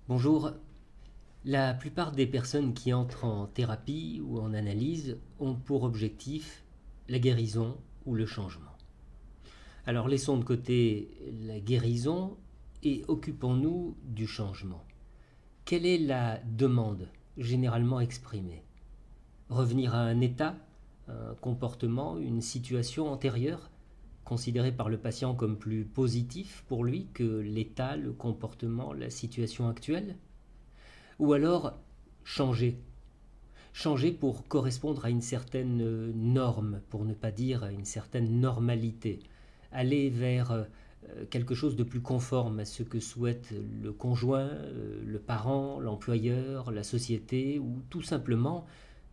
Bonjour. La plupart des personnes qui entrent en thérapie ou en analyse ont pour objectif la guérison ou le changement. Alors laissons de côté la guérison et occupons-nous du changement. Quelle est la demande généralement exprimée? Revenir à un état, un comportement, une situation antérieure, considéré par le patient comme plus positif pour lui que l'état, le comportement, la situation actuelle? Ou alors changer. Changer pour correspondre à une certaine norme, pour ne pas dire à une certaine normalité. Aller vers quelque chose de plus conforme à ce que souhaite le conjoint, le parent, l'employeur, la société, ou tout simplement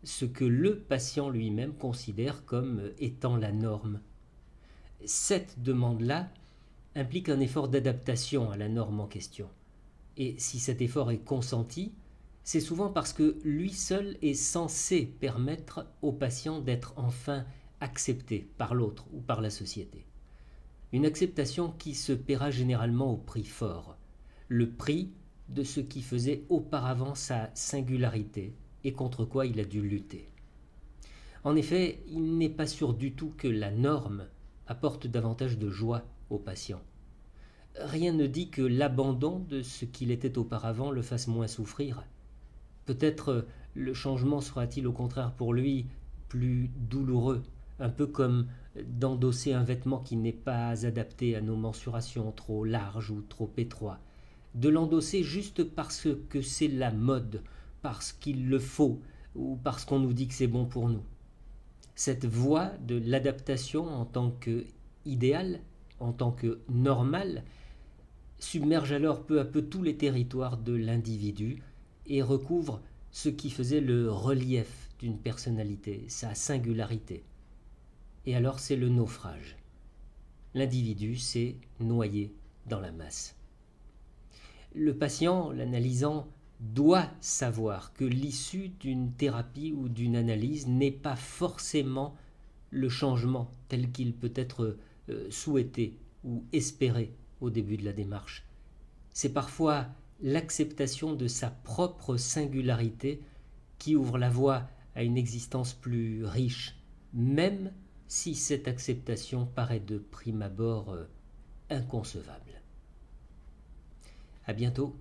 ce que le patient lui-même considère comme étant la norme. Cette demande-là implique un effort d'adaptation à la norme en question. Et si cet effort est consenti, c'est souvent parce que lui seul est censé permettre au patient d'être enfin accepté par l'autre ou par la société. Une acceptation qui se paiera généralement au prix fort, le prix de ce qui faisait auparavant sa singularité et contre quoi il a dû lutter. En effet, il n'est pas sûr du tout que la norme apporte davantage de joie au patient. Rien ne dit que l'abandon de ce qu'il était auparavant le fasse moins souffrir. Peut-être le changement sera-t-il au contraire pour lui plus douloureux, un peu comme d'endosser un vêtement qui n'est pas adapté à nos mensurations, trop large ou trop étroit, de l'endosser juste parce que c'est la mode, parce qu'il le faut, ou parce qu'on nous dit que c'est bon pour nous. Cette voie de l'adaptation en tant que idéal, en tant que normal, submerge alors peu à peu tous les territoires de l'individu et recouvre ce qui faisait le relief d'une personnalité, sa singularité. Et alors c'est le naufrage. L'individu s'est noyé dans la masse. Le patient, l'analysant, doit savoir que l'issue d'une thérapie ou d'une analyse n'est pas forcément le changement tel qu'il peut être souhaité ou espéré au début de la démarche. C'est parfois l'acceptation de sa propre singularité qui ouvre la voie à une existence plus riche, même si cette acceptation paraît de prime abord inconcevable. À bientôt.